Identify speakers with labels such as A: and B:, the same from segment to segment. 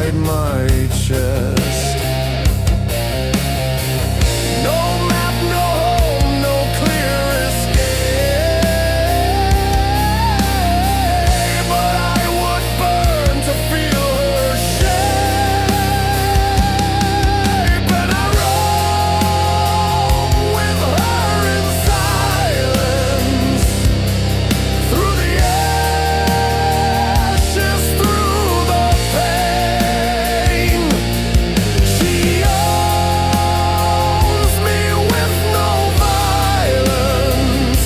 A: inside my chest. No map, no home, no clear escape, but I would burn to feel her shape. And I roam with her in silence, through the ashes, through the pain. She owns me with no violence.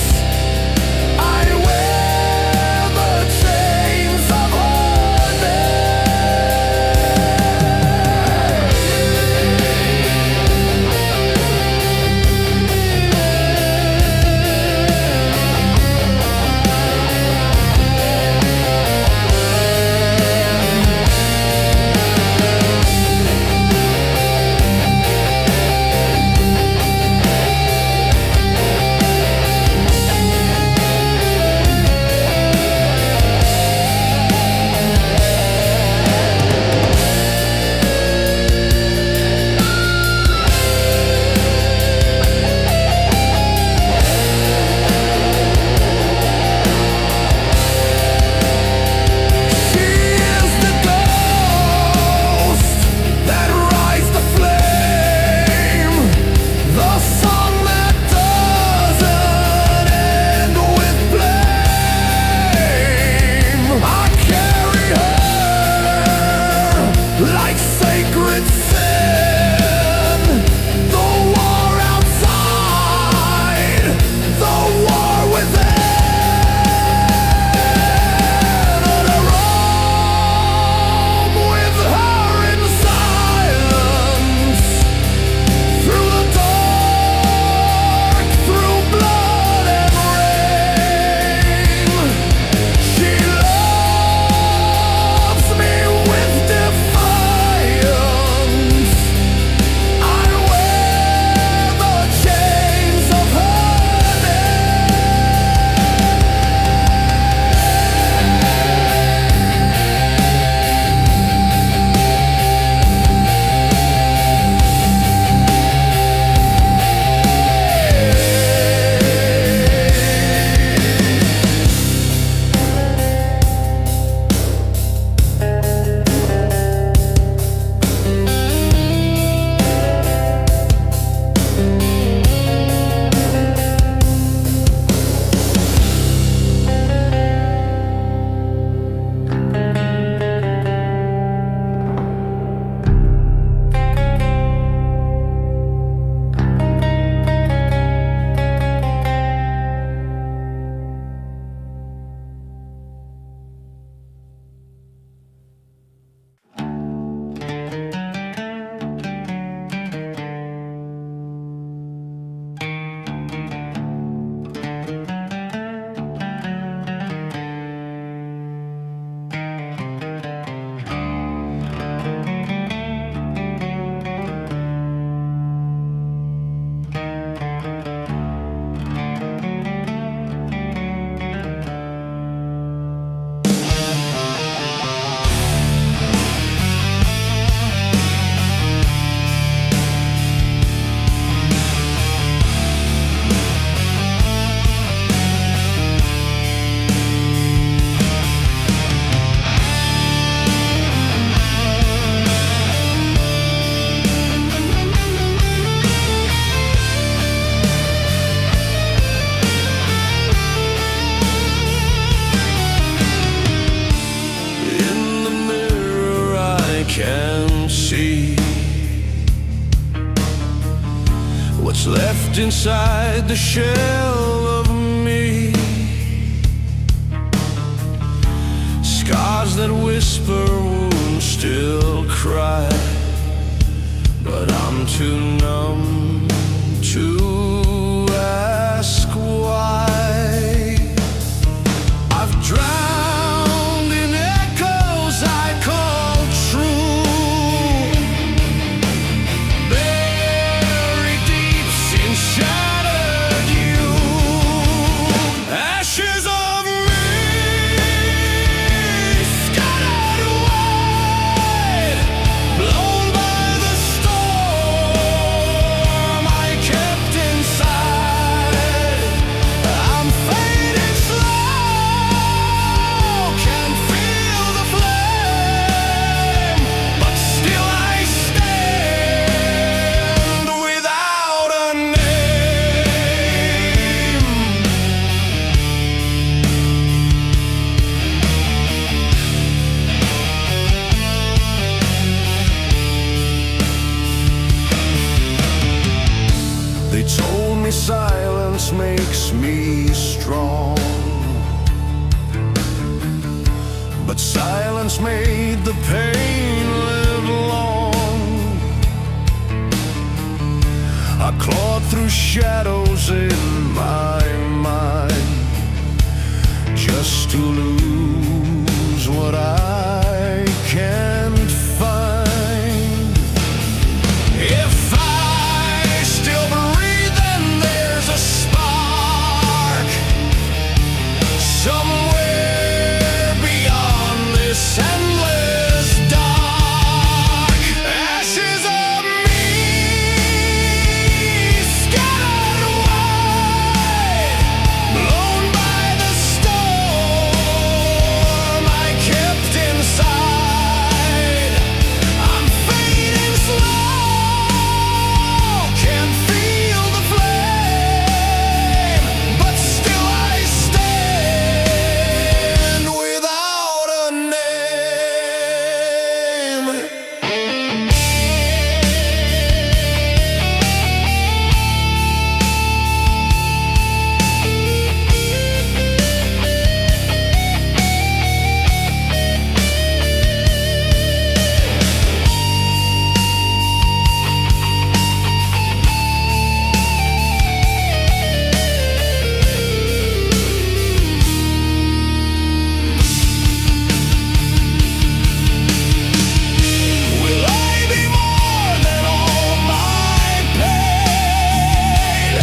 A: I wear the chains of her like sacred sin. The war outside, the war within. And I roam with her in silence, through the dark, through blood and rain. She loves me with defiance. I wear the chains of her can see what's left inside the shell of me. Scars that whisper, wounds still cry, but I'm too numb to ask why. I've drowned in echoes I call true, buried deep in shattered you. Ashes of me scattered wide, but silence made the pain live long. I clawed through shadows in my mind just to lose what I can't find. If I still breathe, then there's a spark somewhere beyond this endless dark. Ashes of me scattered wide, blown by the storm I kept inside. I'm fading slow, can't feel the flame, but still I stand without a name. Will I be more than all my pain?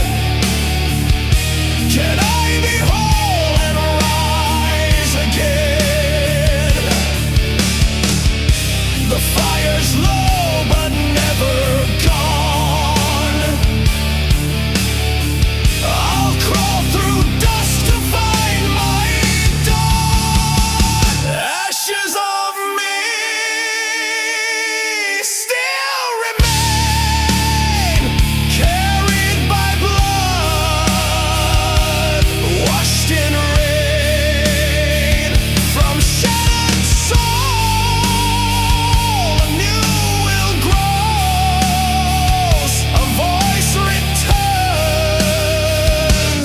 A: Can I be whole and rise again? The fire's low but never gone. I'll crawl through dust to find my dawn. Ashes of me still remain, carried by blood, washed in rain. From shattered soul, a new will grows, a voice returns,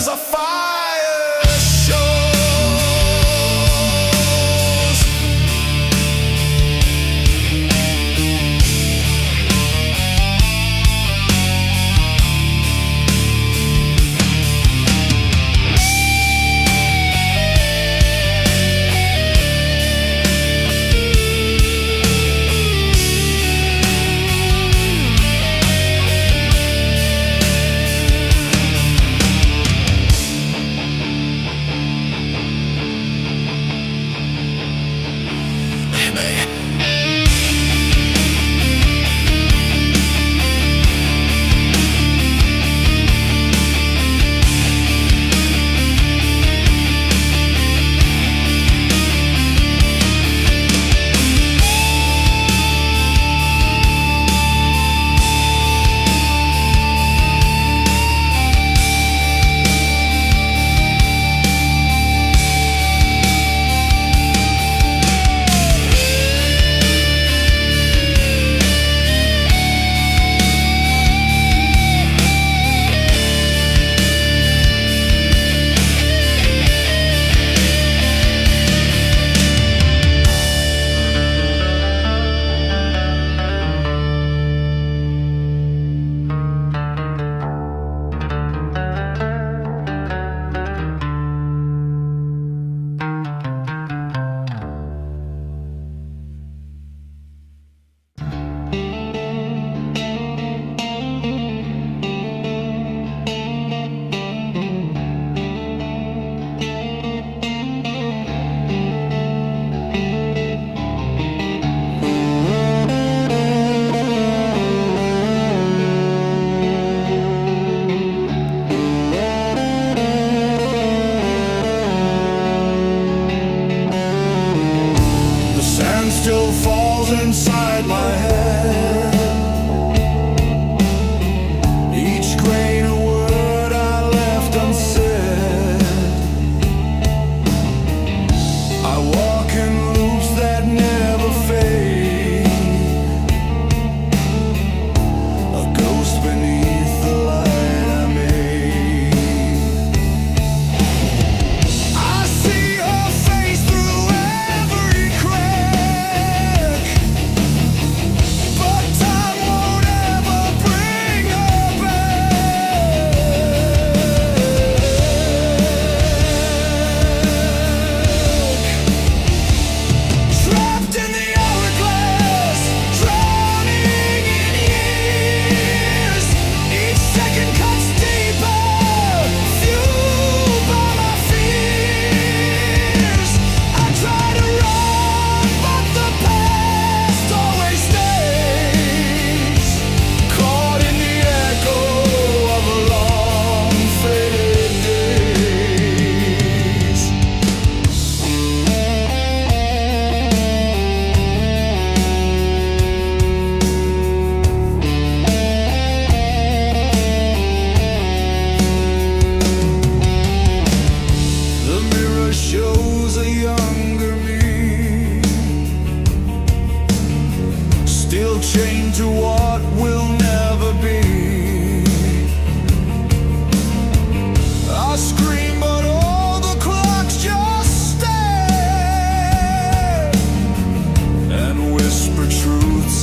A: a fire shows.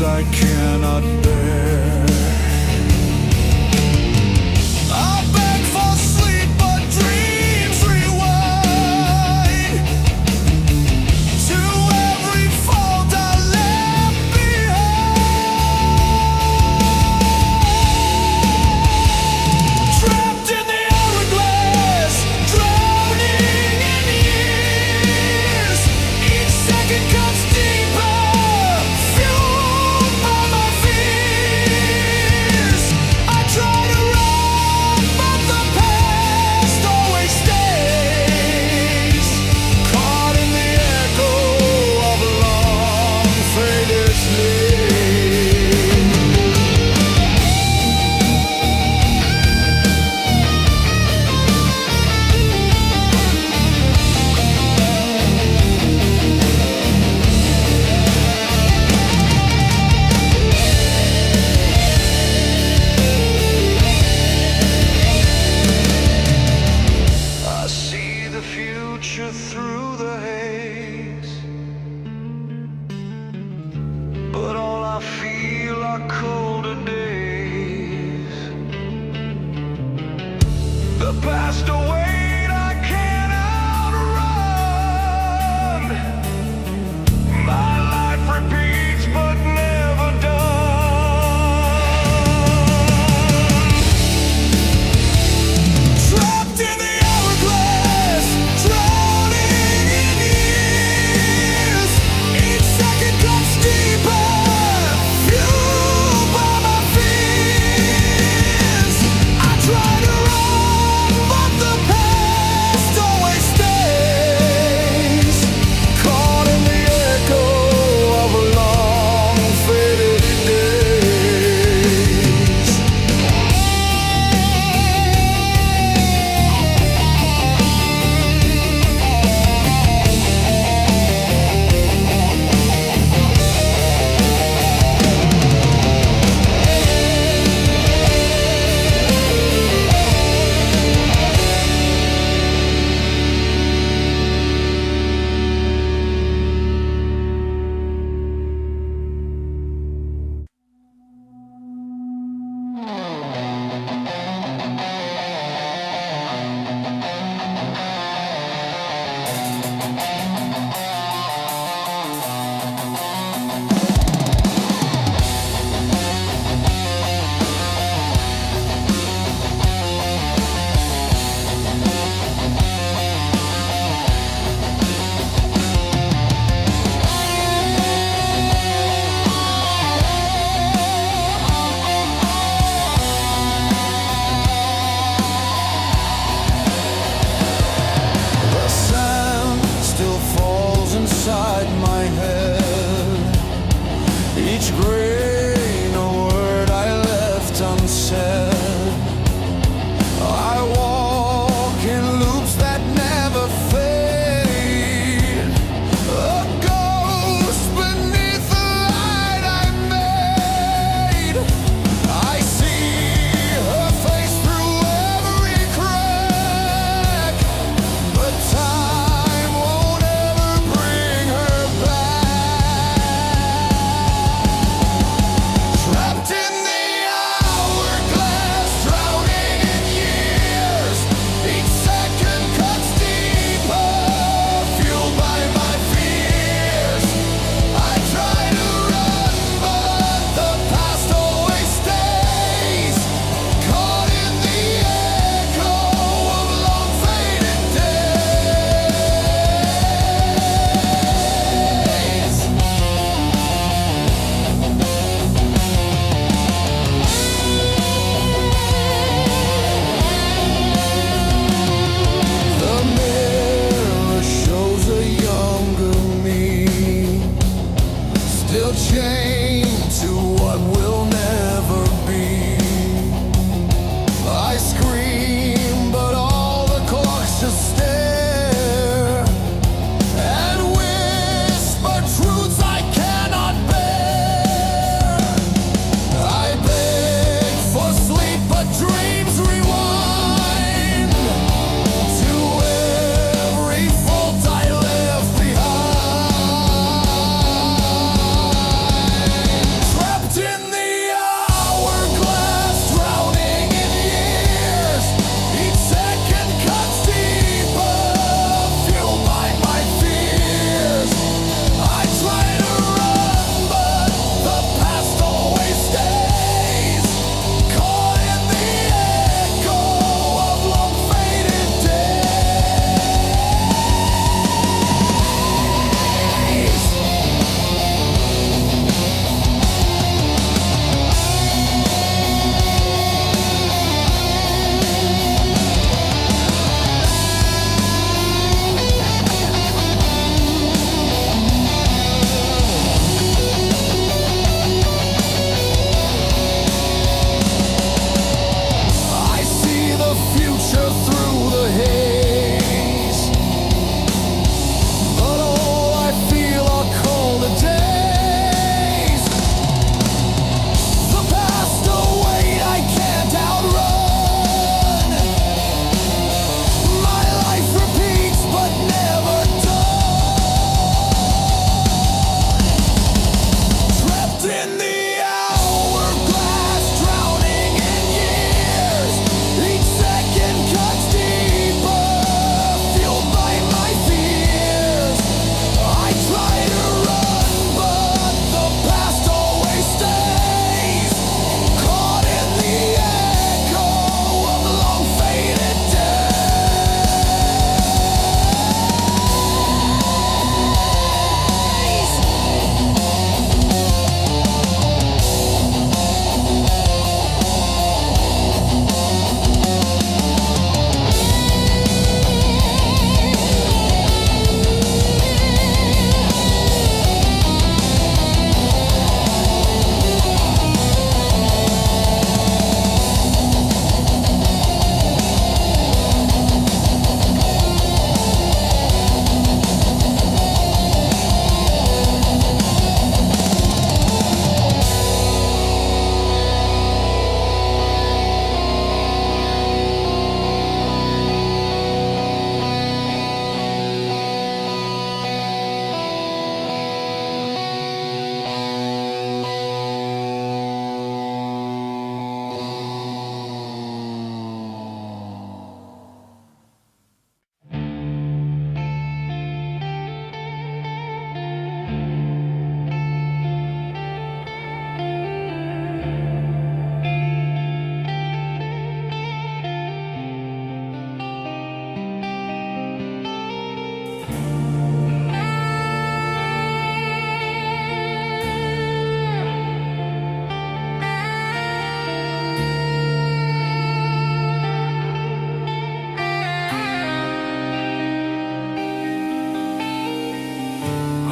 A: I cannot bear. I beg for sleep, but dreams rewind to every fault I left behind. Trapped in the hourglass, drowning in years. Each second cuts deeper, fueled by my fear.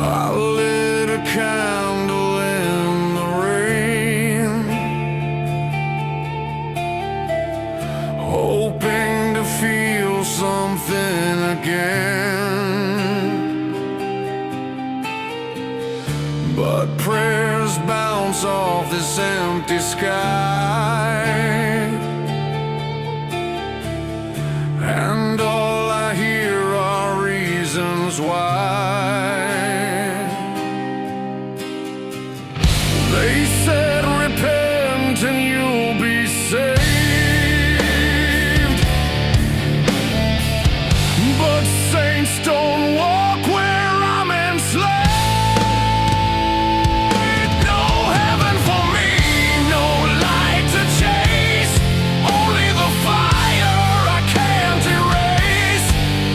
A: I lit a candle in the rain, hoping to feel something again. But prayers bounce off this empty sky, and all I hear are reasons why. They said repent and you'll be saved, but saints don't walk where I'm enslaved. No heaven for me, no light to chase, only the fire I can't erase.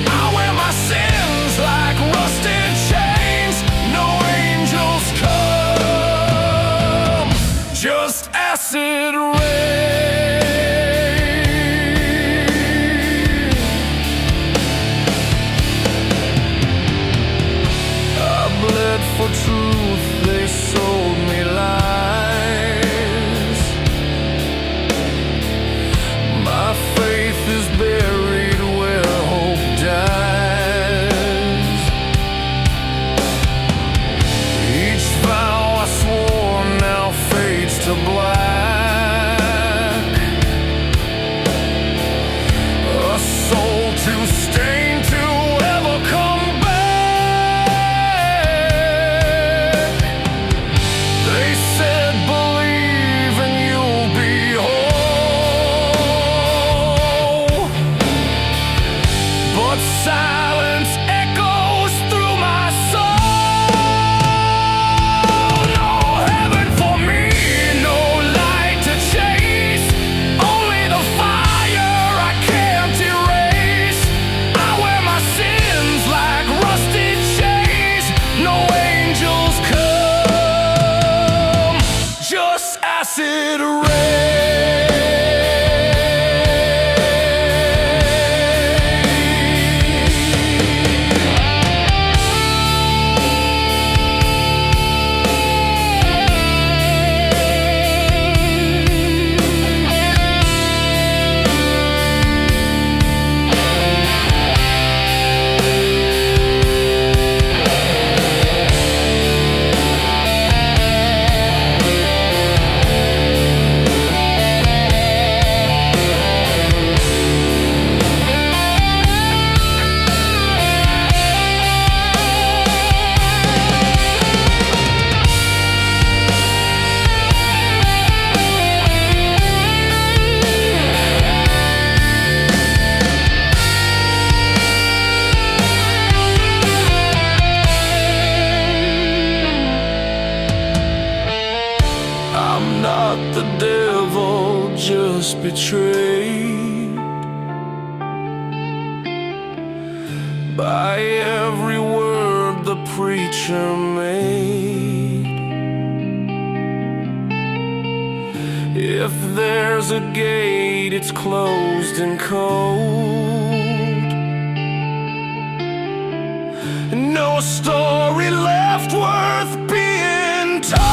A: I wear my sins like rusted chains, no angels come, just acid rain. I bled for truth, they sold me lies. My faith is buried where hope dies. Each vow I swore now fades to black. A soul too stained to ever come back. They said believe and you'll be whole, but silence echoes through my soul. No heaven for me, no light to chase, only the fire I can't erase. I wear my sins like rusted chains, no angels come, just acid rain. I'm not the devil, just betrayed by every word the preacher made. If there's a gate, it's closed and cold. No story left worth being told.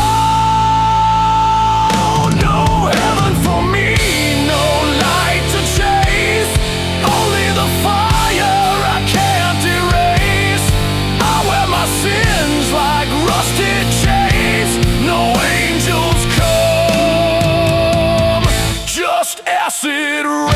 A: No heaven for me, no light to chase, only the fire I can't erase. I wear my sins like rusted chains, no angels come, just acid rain.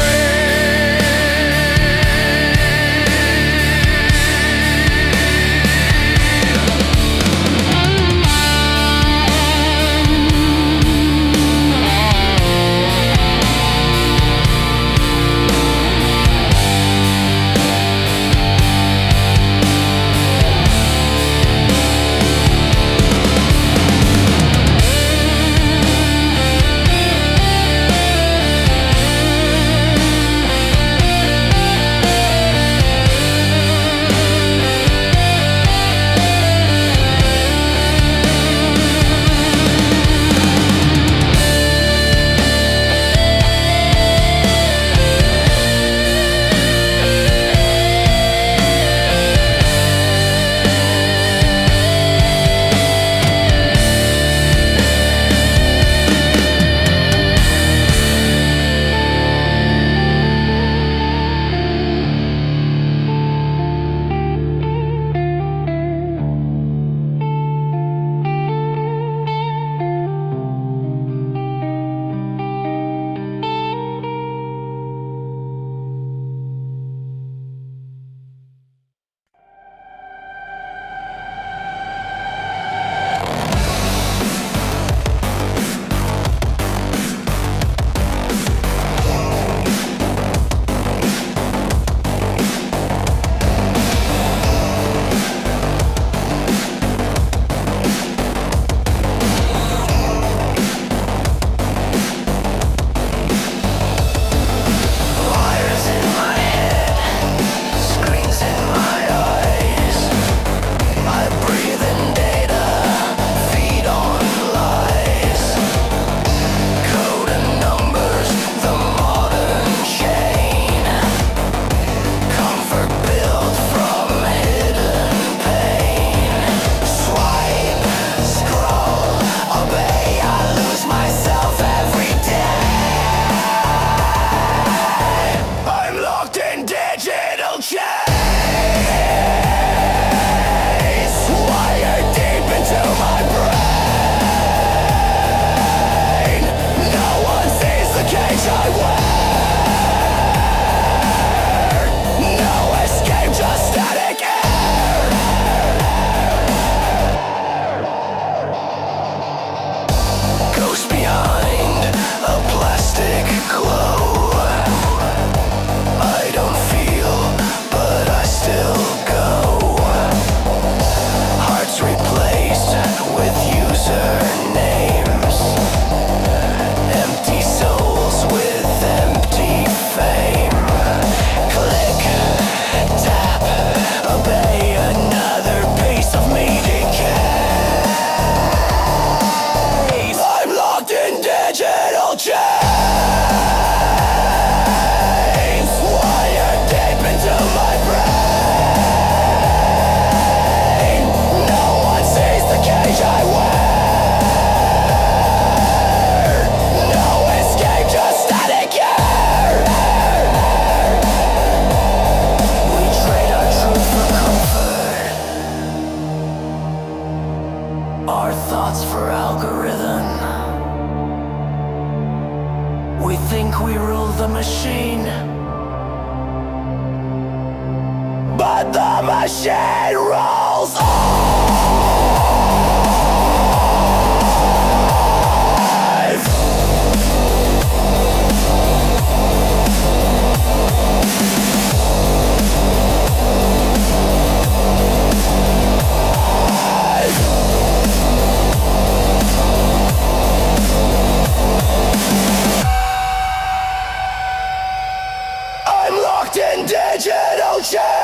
A: Our thoughts for algorithm. We think we rule the machine, but the machine rules in digital chains.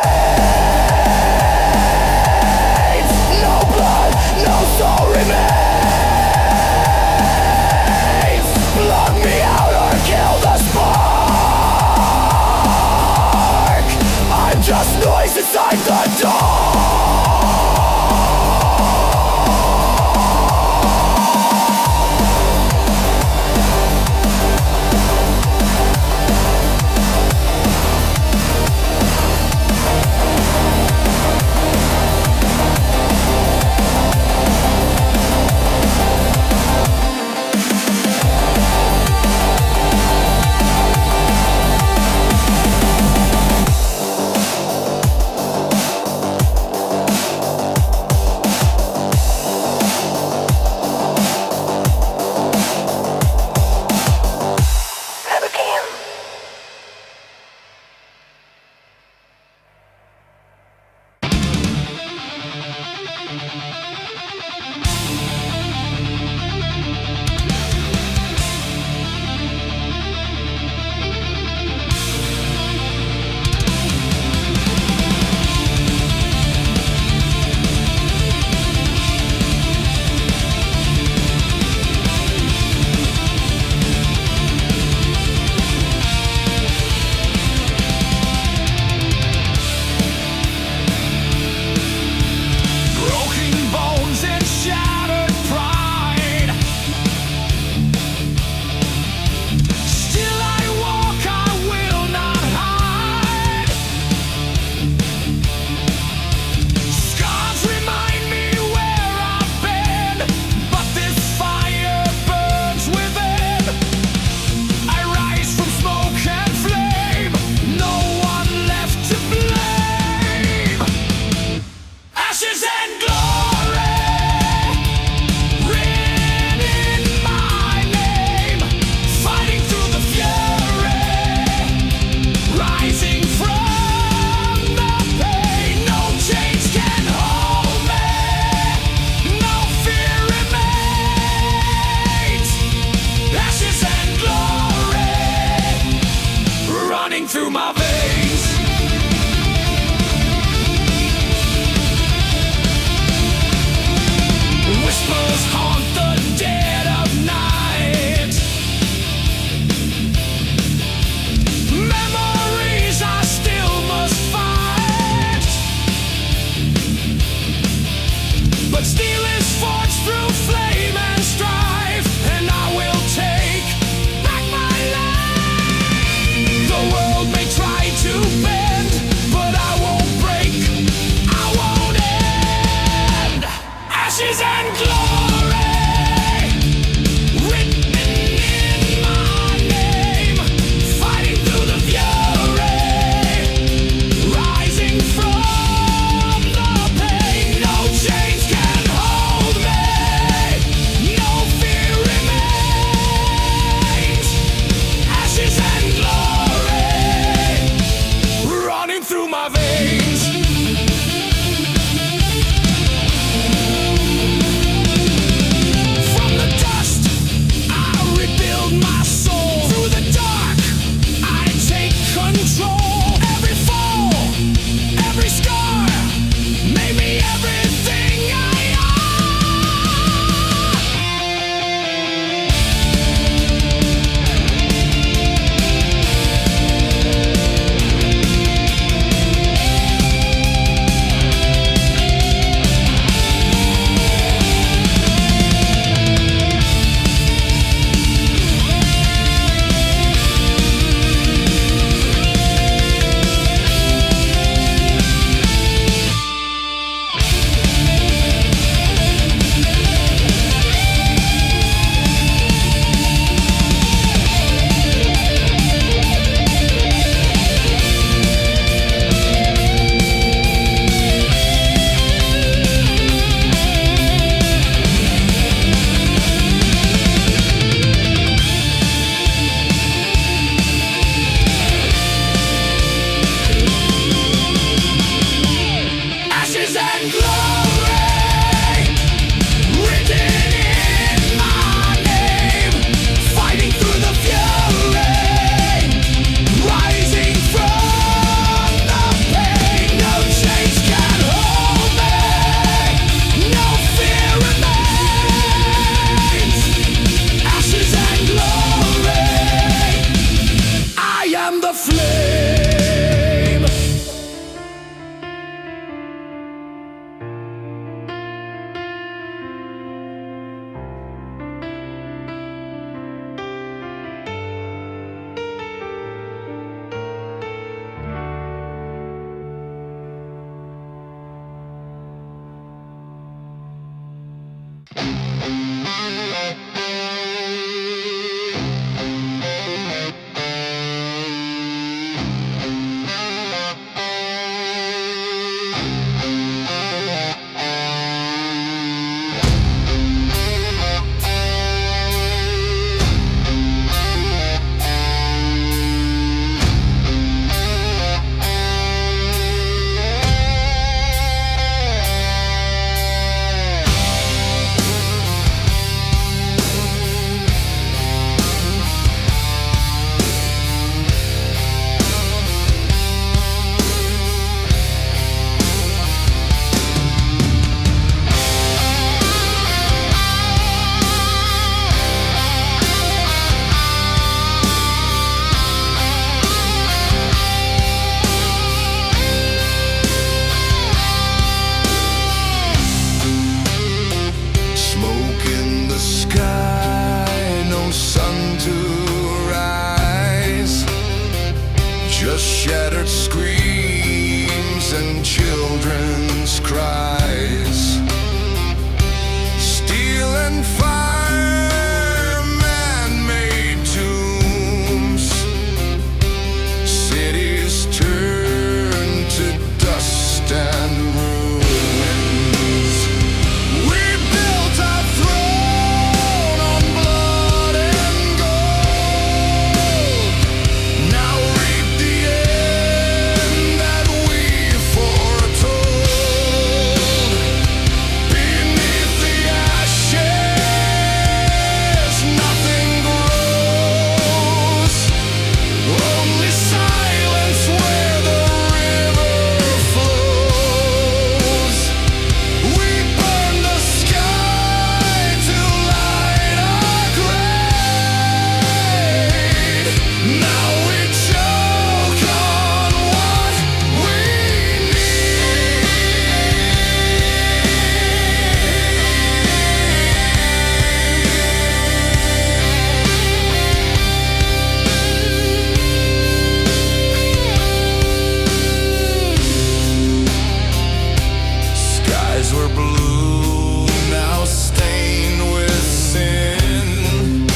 A: were blue, now stained with sin.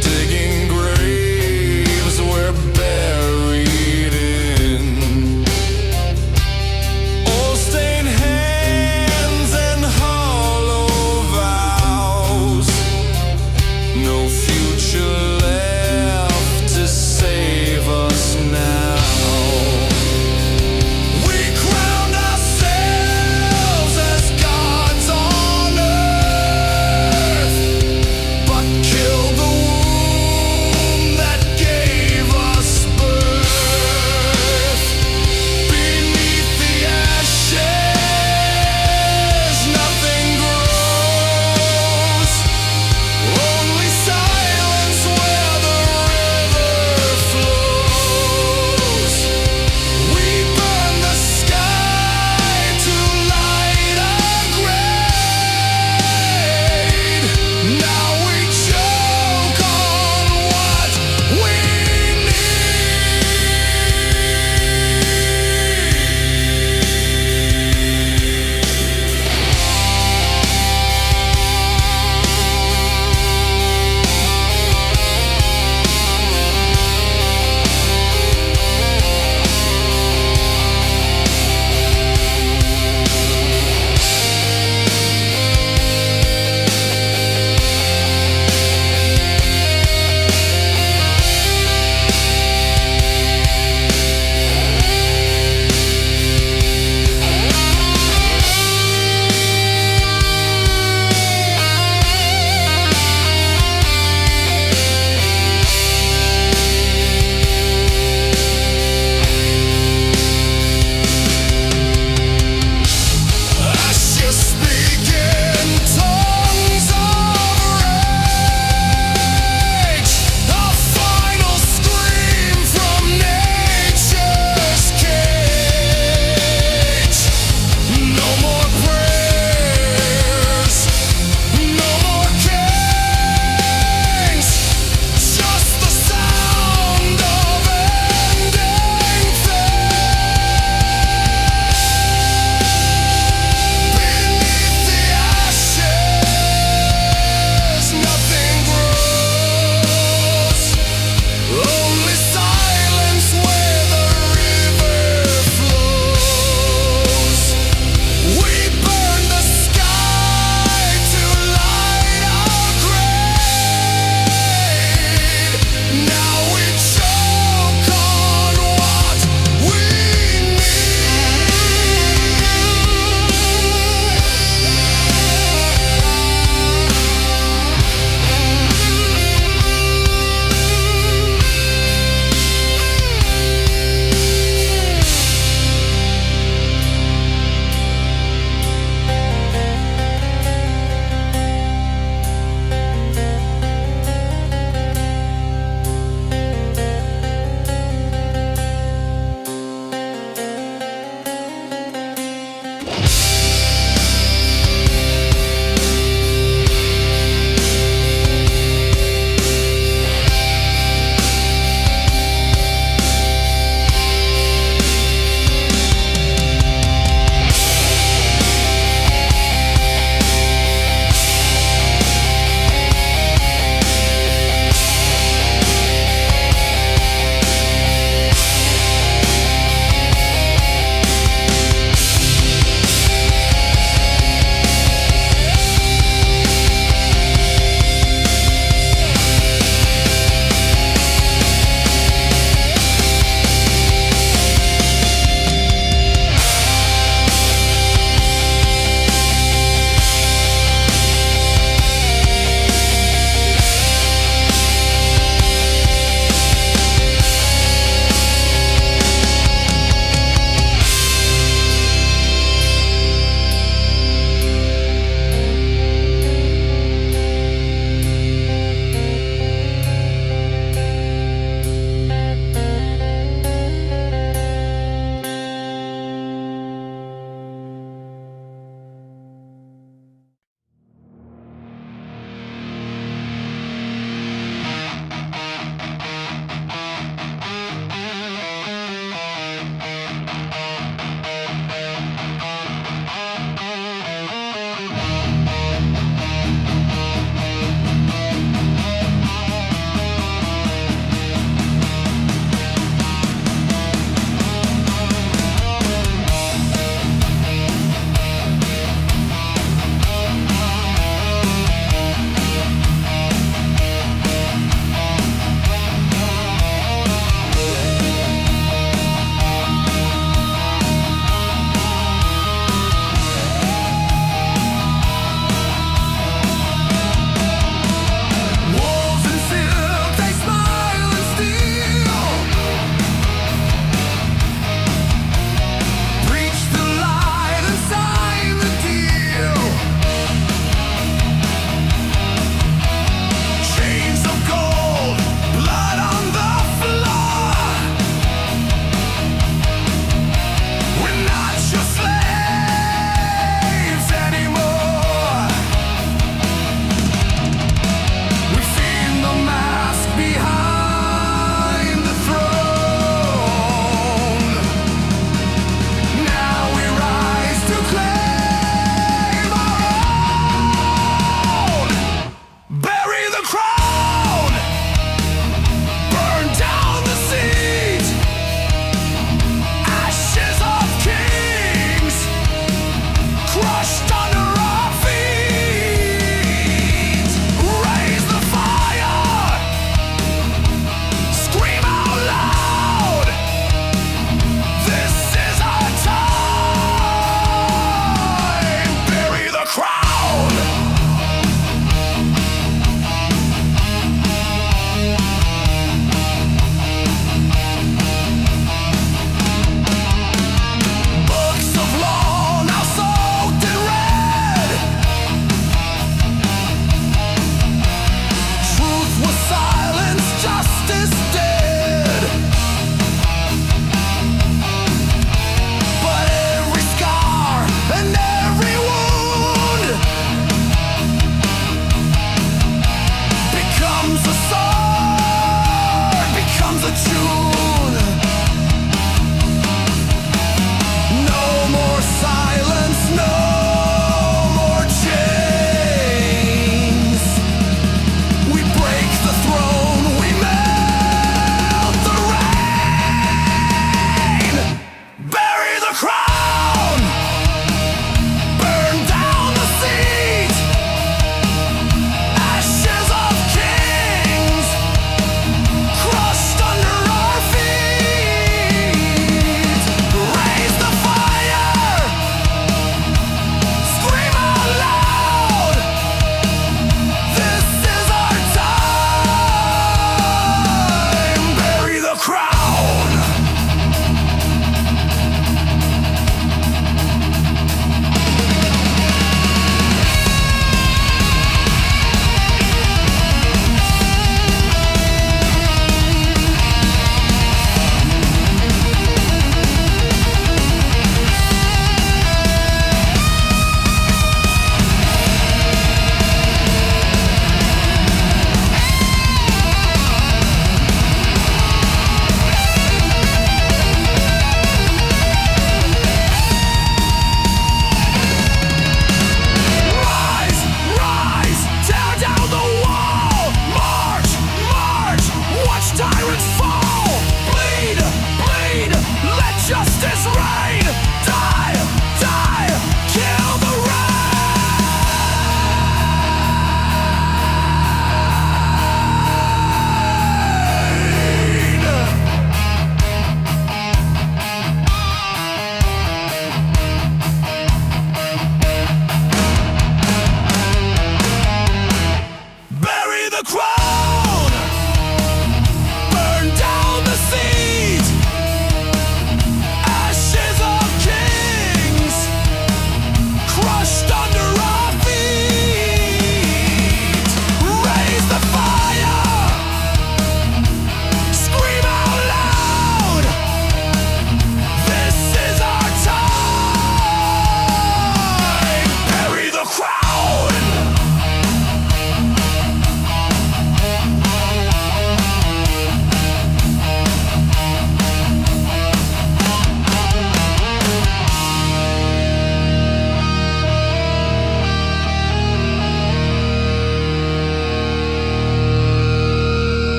A: Digging graves we're buried in. Old stained hands and hollow vows. No future left to save us now. We crowned ourselves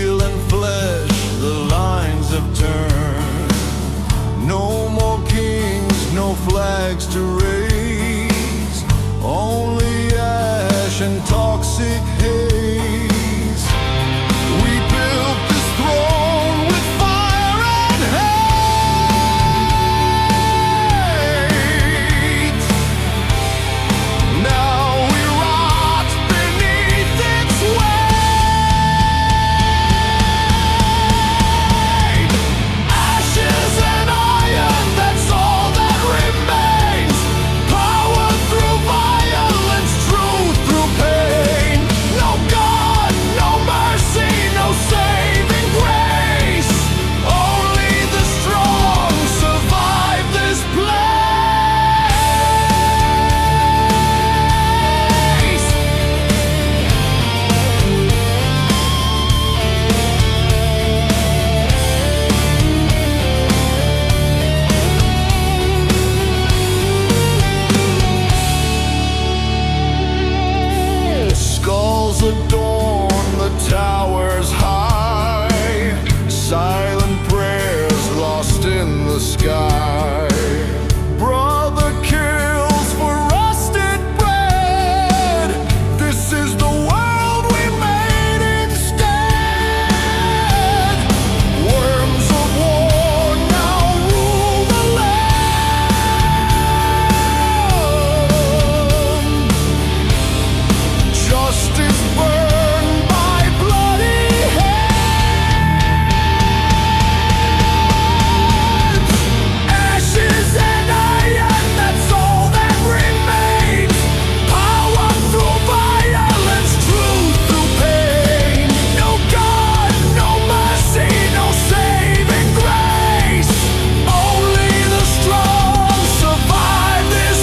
A: steel and flesh, the lines have turned. No more kings, no flags to raise, only ash and toxic haze. We built this throne with fire and hate. Now we rot beneath its weight. Ashes and iron, that's all that remains. Power through violence, truth through pain. No God, no mercy, no saving grace. Only the strong survive this place. Skulls adorn the towers high, silent prayers lost in the sky. Brother kills for rusted bread. This is the world we made instead. Worms of war now rule the land. Justice burned by bloody hands. Ashes and iron, that's all that remains. Power through violence, truth through pain. No God, no mercy, no saving grace. Only the strong survive this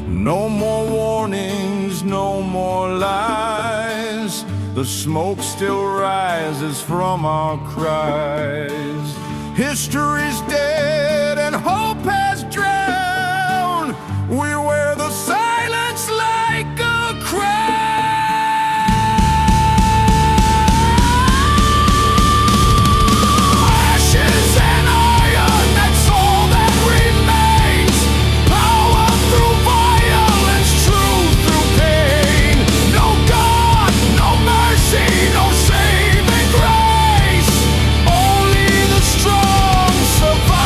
A: No more warnings, no more lies. The smoke still rises from our cries. History's dead and hope has drowned. We wear the silence like a crown. Ashes and iron, that's all that remains. Power through violence, truth through pain. No God, no mercy, no saving grace. Only the strong survive.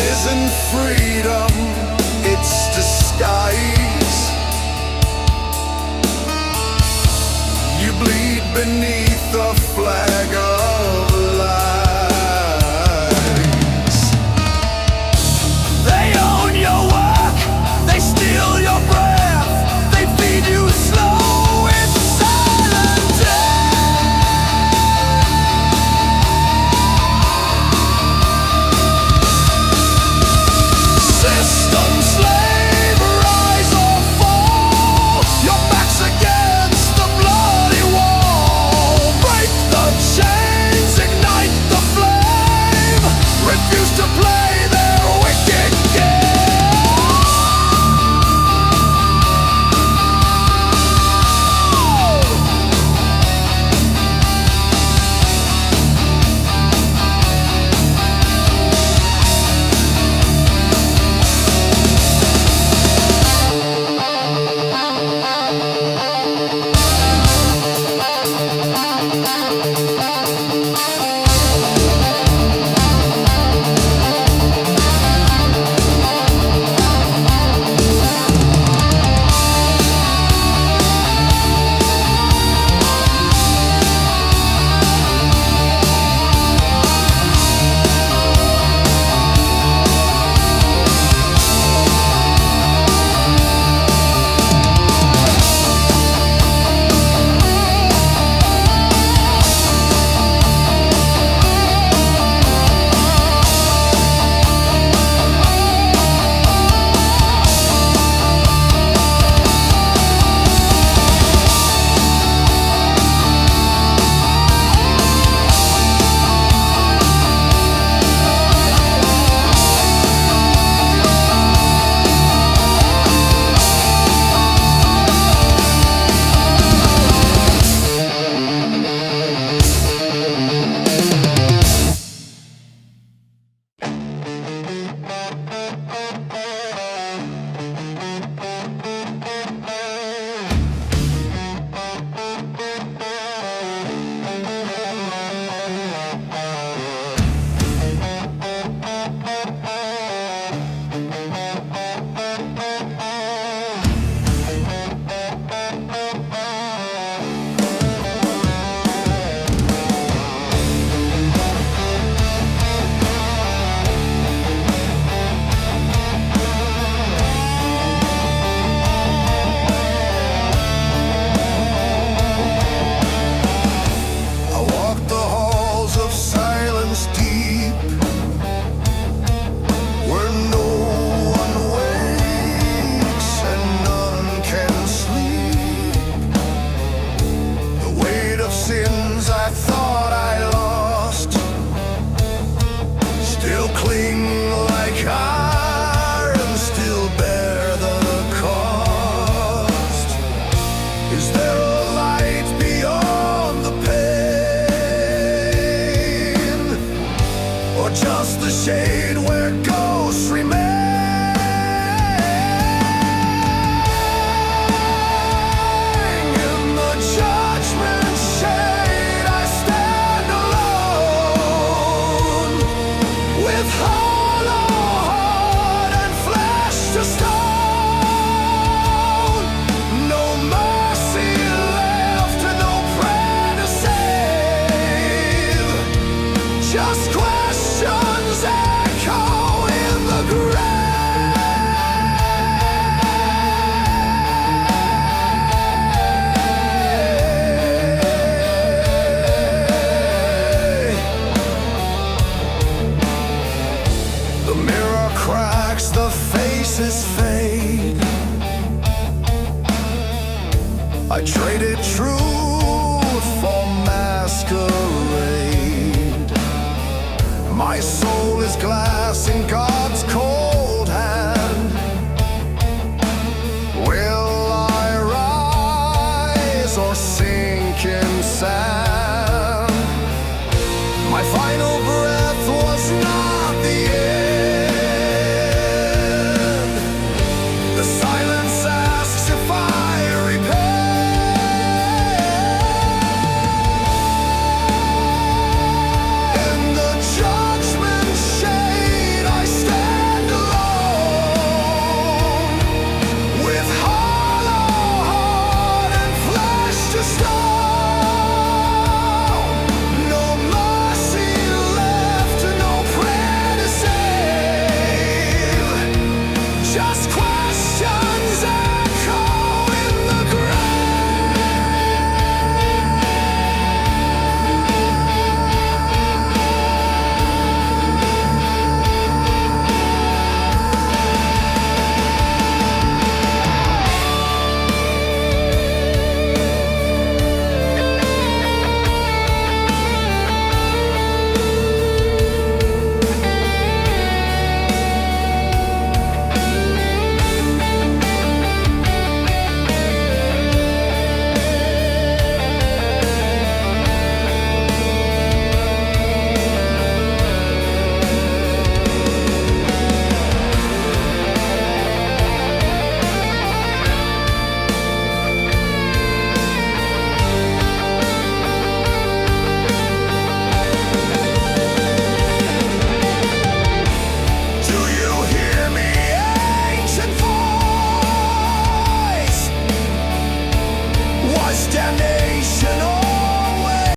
A: isn't freedom, it's disguise. You bleed beneath the flag of lies. They own your work, they steal your breath, they feed you slow with silent death. System slave, rise or fall, your back's against the bloody wall. Break the chains, ignite the flame, refuse to play their wicked game. Just the shade where ghosts remain. In the judgment shade I stand alone, with hollow heart and flesh to stone. No mercy left, no prayer to save, just questions echo in the grave. The mirror cracks, the faces fade. I traded truth for masquerade. My soul is glass in God's cold hand. Will I rise or sink in sand? My final breath was not the end. The silence asks if I repent. In the judgment shade I stand. damnation.